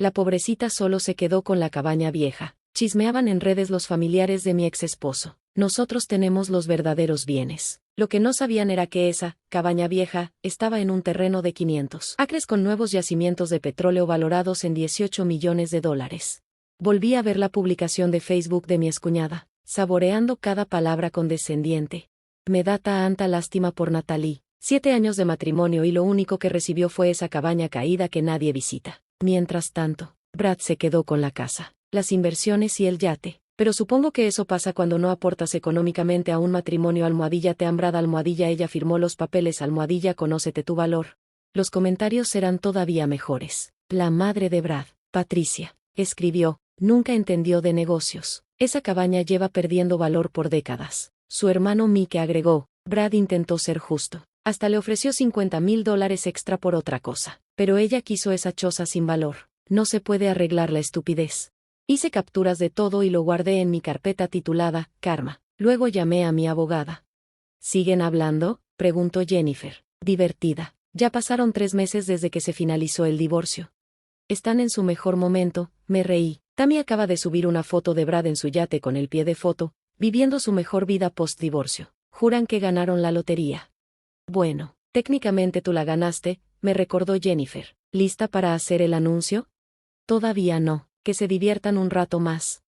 La pobrecita solo se quedó con la cabaña vieja. Chismeaban en redes los familiares de mi ex esposo. Nosotros tenemos los verdaderos bienes. Lo que no sabían era que esa cabaña vieja estaba en un terreno de 500 acres con nuevos yacimientos de petróleo valorados en $18 millones. Volví a ver la publicación de Facebook de mi excuñada, saboreando cada palabra condescendiente. Me da tanta lástima por Natalie. 7 años de matrimonio y lo único que recibió fue esa cabaña caída que nadie visita. Mientras tanto, Brad se quedó con la casa, las inversiones y el yate. Pero supongo que eso pasa cuando no aportas económicamente a un matrimonio. Te Brad ella firmó los papeles. Conócete tu valor. Los comentarios serán todavía mejores. La madre de Brad, Patricia, escribió, nunca entendió de negocios. Esa cabaña lleva perdiendo valor por décadas. Su hermano Mike agregó, Brad intentó ser justo. Hasta le ofreció $50,000 extra por otra cosa. Pero ella quiso esa choza sin valor. No se puede arreglar la estupidez. Hice capturas de todo y lo guardé en mi carpeta titulada Karma. Luego llamé a mi abogada. ¿Siguen hablando?, preguntó Jennifer, divertida. Ya pasaron 3 meses desde que se finalizó el divorcio. Están en su mejor momento, me reí. Tammy acaba de subir una foto de Brad en su yate con el pie de foto, viviendo su mejor vida post-divorcio. Juran que ganaron la lotería. Bueno, técnicamente tú la ganaste, me recordó Jennifer. ¿Lista para hacer el anuncio? Todavía no. Que se diviertan un rato más.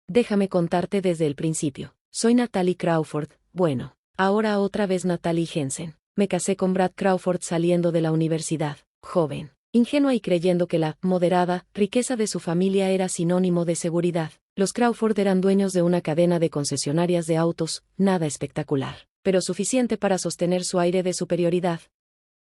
Déjame contarte desde el principio. Soy Natalie Crawford. Bueno, ahora otra vez Natalie Jensen. Me casé con Brad Crawford saliendo de la universidad, joven, ingenua y creyendo que la moderada riqueza de su familia era sinónimo de seguridad. Los Crawford eran dueños de una cadena de concesionarias de autos, nada espectacular, pero suficiente para sostener su aire de superioridad.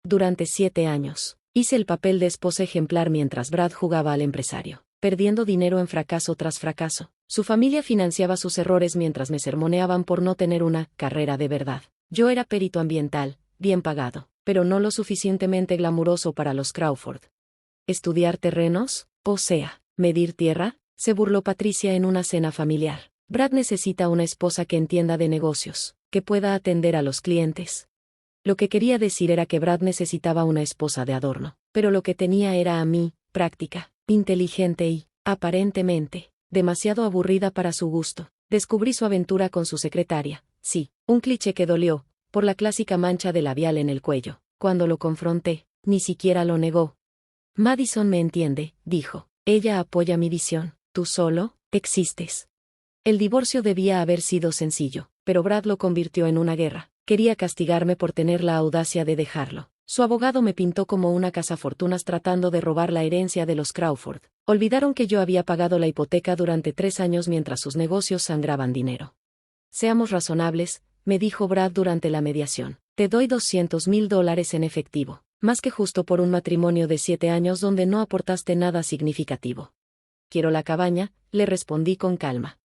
Durante 7 años, hice el papel de esposa ejemplar mientras Brad jugaba al empresario, perdiendo dinero en fracaso tras fracaso. Su familia financiaba sus errores mientras me sermoneaban por no tener una carrera de verdad. Yo era perito ambiental, bien pagado, pero no lo suficientemente glamuroso para los Crawford. ¿Estudiar terrenos? O sea, ¿medir tierra?, se burló Patricia en una cena familiar. Brad necesita una esposa que entienda de negocios, que pueda atender a los clientes. Lo que quería decir era que Brad necesitaba una esposa de adorno, pero lo que tenía era a mí, práctica, inteligente y, aparentemente, demasiado aburrida para su gusto. Descubrí su aventura con su secretaria, sí, un cliché que dolió, por la clásica mancha de labial en el cuello. Cuando lo confronté, ni siquiera lo negó. Madison me entiende, dijo. Ella apoya mi visión. Tú solo existes. El divorcio debía haber sido sencillo, pero Brad lo convirtió en una guerra. Quería castigarme por tener la audacia de dejarlo. Su abogado me pintó como una cazafortunas tratando de robar la herencia de los Crawford. Olvidaron que yo había pagado la hipoteca durante 3 años mientras sus negocios sangraban dinero. Seamos razonables, me dijo Brad durante la mediación. Te doy $200,000 en efectivo, más que justo por un matrimonio de 7 años donde no aportaste nada significativo. Quiero la cabaña, le respondí con calma.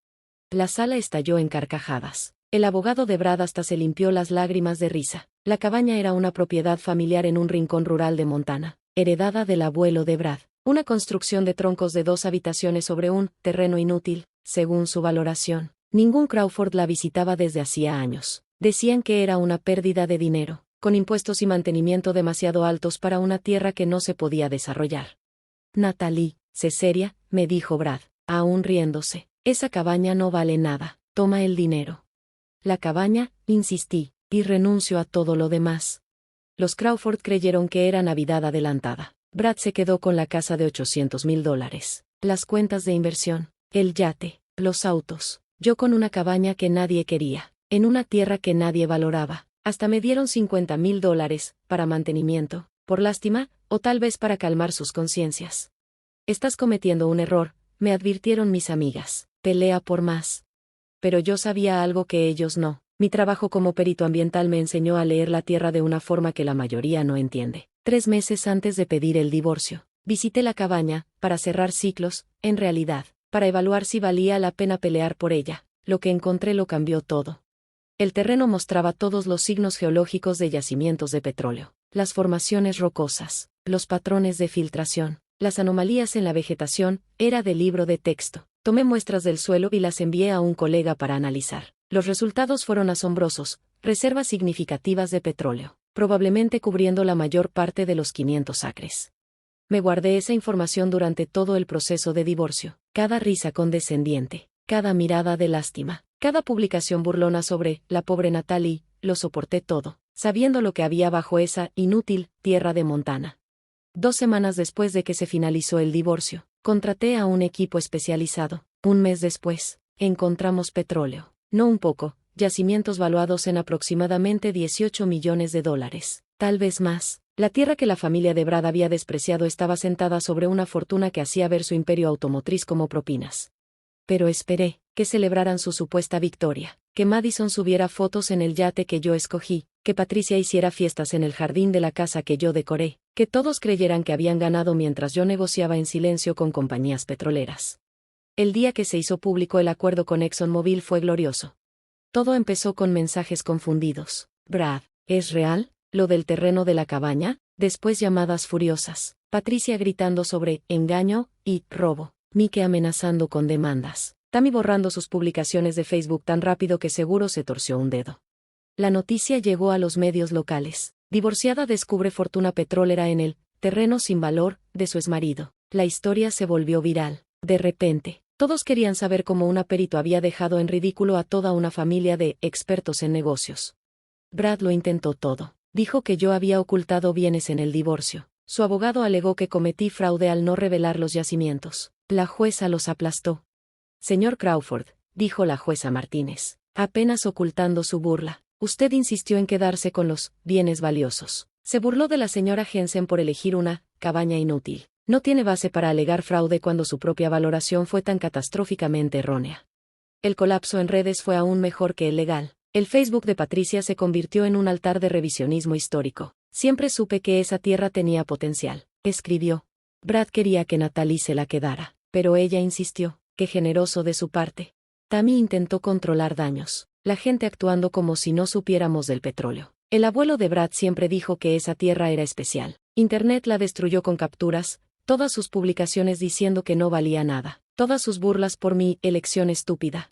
La sala estalló en carcajadas. El abogado de Brad hasta se limpió las lágrimas de risa. La cabaña era una propiedad familiar en un rincón rural de Montana, heredada del abuelo de Brad. Una construcción de troncos de 2 habitaciones sobre un terreno inútil, según su valoración. Ningún Crawford la visitaba desde hacía años. Decían que era una pérdida de dinero, con impuestos y mantenimiento demasiado altos para una tierra que no se podía desarrollar. Natalie, sé seria, me dijo Brad, aún riéndose. Esa cabaña no vale nada. Toma el dinero. La cabaña, insistí, y renuncio a todo lo demás. Los Crawford creyeron que era Navidad adelantada. Brad se quedó con la casa de $800,000, las cuentas de inversión, el yate, los autos, yo con una cabaña que nadie quería, en una tierra que nadie valoraba. Hasta me dieron $50,000 para mantenimiento, por lástima, o tal vez para calmar sus conciencias. Estás cometiendo un error, me advirtieron mis amigas. Pelea por más. Pero yo sabía algo que ellos no. Mi trabajo como perito ambiental me enseñó a leer la tierra de una forma que la mayoría no entiende. 3 meses antes de pedir el divorcio, visité la cabaña, para cerrar ciclos, en realidad, para evaluar si valía la pena pelear por ella. Lo que encontré lo cambió todo. El terreno mostraba todos los signos geológicos de yacimientos de petróleo, las formaciones rocosas, los patrones de filtración, las anomalías en la vegetación. Era de libro de texto. Tomé muestras del suelo y las envié a un colega para analizar. Los resultados fueron asombrosos, reservas significativas de petróleo, probablemente cubriendo la mayor parte de los 500 acres. Me guardé esa información durante todo el proceso de divorcio. Cada risa condescendiente, cada mirada de lástima, cada publicación burlona sobre la pobre Natalie, lo soporté todo, sabiendo lo que había bajo esa inútil tierra de Montana. 2 semanas después de que se finalizó el divorcio, contraté a un equipo especializado. Un mes después, encontramos petróleo. No un poco, yacimientos valuados en aproximadamente $18 millones, tal vez más. La tierra que la familia de Brad había despreciado estaba sentada sobre una fortuna que hacía ver su imperio automotriz como propinas. Pero esperé que celebraran su supuesta victoria, que Madison subiera fotos en el yate que yo escogí, que Patricia hiciera fiestas en el jardín de la casa que yo decoré, que todos creyeran que habían ganado mientras yo negociaba en silencio con compañías petroleras. El día que se hizo público el acuerdo con ExxonMobil fue glorioso. Todo empezó con mensajes confundidos. Brad, ¿es real lo del terreno de la cabaña? Después llamadas furiosas. Patricia gritando sobre engaño y robo. Mike amenazando con demandas. Tammy borrando sus publicaciones de Facebook tan rápido que seguro se torció un dedo. La noticia llegó a los medios locales. Divorciada descubre fortuna petrolera en el terreno sin valor de su exmarido. La historia se volvió viral. De repente, todos querían saber cómo un perito había dejado en ridículo a toda una familia de expertos en negocios. Brad lo intentó todo. Dijo que yo había ocultado bienes en el divorcio. Su abogado alegó que cometí fraude al no revelar los yacimientos. La jueza los aplastó. Señor Crawford, dijo la jueza Martínez, apenas ocultando su burla, usted insistió en quedarse con los bienes valiosos. Se burló de la señora Jensen por elegir una cabaña inútil. No tiene base para alegar fraude cuando su propia valoración fue tan catastróficamente errónea. El colapso en redes fue aún mejor que el legal. El Facebook de Patricia se convirtió en un altar de revisionismo histórico. Siempre supe que esa tierra tenía potencial, escribió. Brad quería que Natalie se la quedara, pero ella insistió. Qué generoso de su parte. Tammy intentó controlar daños, la gente actuando como si no supiéramos del petróleo. El abuelo de Brad siempre dijo que esa tierra era especial. Internet la destruyó con capturas, todas sus publicaciones diciendo que no valía nada, todas sus burlas por mi elección estúpida.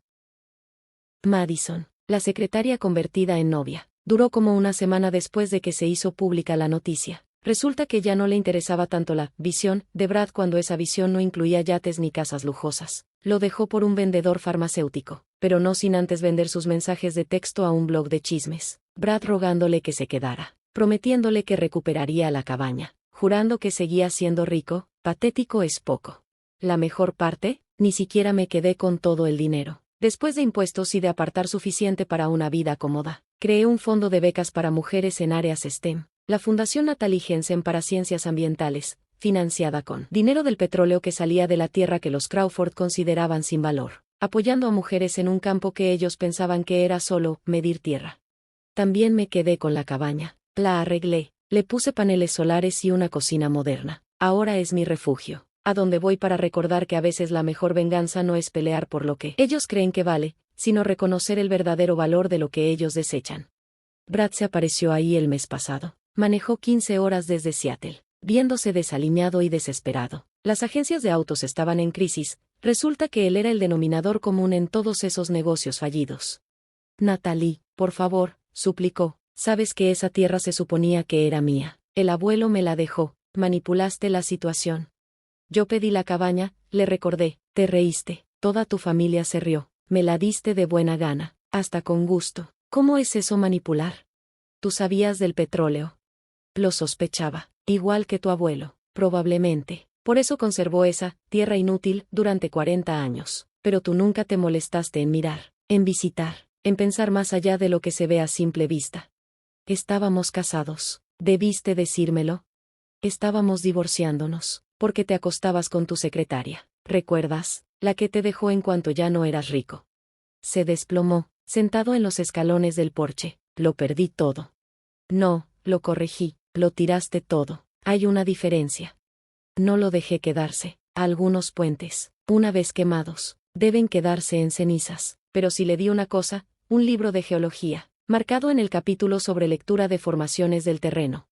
Madison, la secretaria convertida en novia, duró como una semana después de que se hizo pública la noticia. Resulta que ya no le interesaba tanto la visión de Brad cuando esa visión no incluía yates ni casas lujosas. Lo dejó por un vendedor farmacéutico, pero no sin antes vender sus mensajes de texto a un blog de chismes. Brad rogándole que se quedara, prometiéndole que recuperaría la cabaña, jurando que seguía siendo rico. Patético es poco. La mejor parte, ni siquiera me quedé con todo el dinero. Después de impuestos y de apartar suficiente para una vida cómoda, creé un fondo de becas para mujeres en áreas STEM. La Fundación Natalie Jensen para Ciencias Ambientales, financiada con dinero del petróleo que salía de la tierra que los Crawford consideraban sin valor, apoyando a mujeres en un campo que ellos pensaban que era solo medir tierra. También me quedé con la cabaña, la arreglé, le puse paneles solares y una cocina moderna. Ahora es mi refugio, a donde voy para recordar que a veces la mejor venganza no es pelear por lo que ellos creen que vale, sino reconocer el verdadero valor de lo que ellos desechan. Brad se apareció ahí el mes pasado. Manejó 15 horas desde Seattle, viéndose desaliñado y desesperado. Las agencias de autos estaban en crisis, resulta que él era el denominador común en todos esos negocios fallidos. Natalie, por favor, suplicó, sabes que esa tierra se suponía que era mía. El abuelo me la dejó, manipulaste la situación. Yo pedí la cabaña, le recordé, te reíste, toda tu familia se rió, me la diste de buena gana, hasta con gusto. ¿Cómo es eso manipular? Tú sabías del petróleo. Lo sospechaba, igual que tu abuelo, probablemente. Por eso conservó esa tierra inútil durante 40 años. Pero tú nunca te molestaste en mirar, en visitar, en pensar más allá de lo que se ve a simple vista. Estábamos casados, debiste decírmelo. Estábamos divorciándonos, porque te acostabas con tu secretaria, ¿recuerdas? La que te dejó en cuanto ya no eras rico. Se desplomó, sentado en los escalones del porche, lo perdí todo. No, lo corregí. Lo tiraste todo. Hay una diferencia. No lo dejé quedarse. Algunos puentes, una vez quemados, deben quedarse en cenizas. Pero si le di una cosa, un libro de geología, marcado en el capítulo sobre lectura de formaciones del terreno.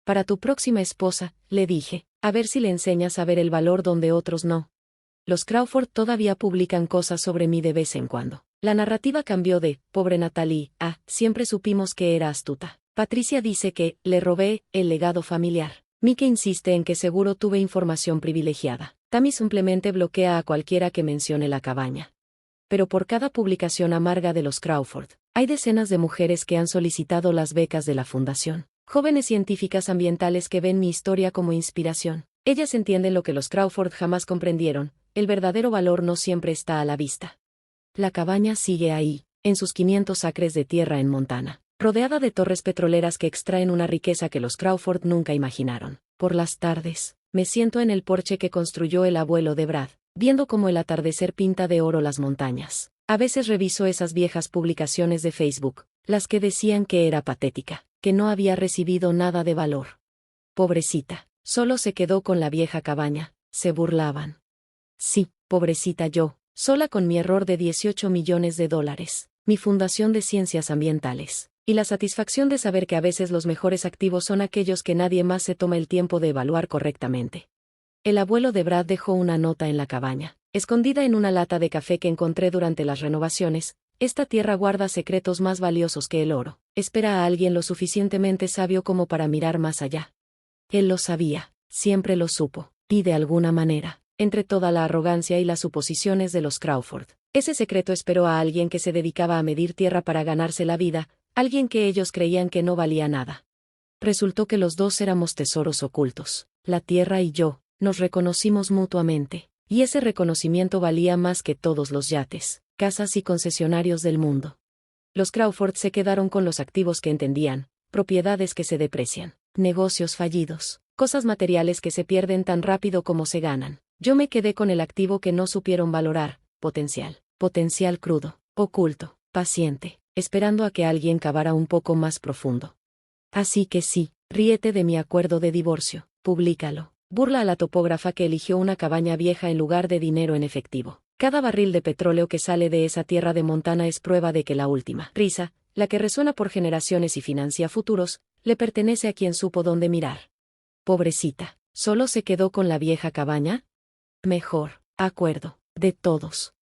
Para tu próxima esposa, le dije, a ver si le enseñas a ver el valor donde otros no. Los Crawford todavía publican cosas sobre mí de vez en cuando. La narrativa cambió de, pobre Natalie, a, siempre supimos que era astuta. Patricia dice que, le robé, el legado familiar. Mike insiste en que seguro tuve información privilegiada. Tammy simplemente bloquea a cualquiera que mencione la cabaña. Pero por cada publicación amarga de los Crawford, hay decenas de mujeres que han solicitado las becas de la fundación. Jóvenes científicas ambientales que ven mi historia como inspiración. Ellas entienden lo que los Crawford jamás comprendieron: el verdadero valor no siempre está a la vista. La cabaña sigue ahí, en sus 500 acres de tierra en Montana, rodeada de torres petroleras que extraen una riqueza que los Crawford nunca imaginaron. Por las tardes, me siento en el porche que construyó el abuelo de Brad, viendo cómo el atardecer pinta de oro las montañas. A veces reviso esas viejas publicaciones de Facebook, las que decían que era patética, que no había recibido nada de valor. Pobrecita, solo se quedó con la vieja cabaña, se burlaban. Sí, pobrecita yo, sola con mi error de $18 millones, mi fundación de ciencias ambientales, y la satisfacción de saber que a veces los mejores activos son aquellos que nadie más se toma el tiempo de evaluar correctamente. El abuelo de Brad dejó una nota en la cabaña, escondida en una lata de café que encontré durante las renovaciones: esta tierra guarda secretos más valiosos que el oro, espera a alguien lo suficientemente sabio como para mirar más allá. Él lo sabía, siempre lo supo, y de alguna manera, entre toda la arrogancia y las suposiciones de los Crawford, ese secreto esperó a alguien que se dedicaba a medir tierra para ganarse la vida, alguien que ellos creían que no valía nada. Resultó que los dos éramos tesoros ocultos. La tierra y yo nos reconocimos mutuamente, y ese reconocimiento valía más que todos los yates, casas y concesionarios del mundo. Los Crawford se quedaron con los activos que entendían, propiedades que se deprecian, negocios fallidos, cosas materiales que se pierden tan rápido como se ganan. Yo me quedé con el activo que no supieron valorar: potencial crudo, oculto, paciente, esperando a que alguien cavara un poco más profundo. Así que sí, ríete de mi acuerdo de divorcio, públicalo. Burla a la topógrafa que eligió una cabaña vieja en lugar de dinero en efectivo. Cada barril de petróleo que sale de esa tierra de Montana es prueba de que la última risa, la que resuena por generaciones y financia futuros, le pertenece a quien supo dónde mirar. Pobrecita, ¿solo se quedó con la vieja cabaña? Mejor acuerdo de todos.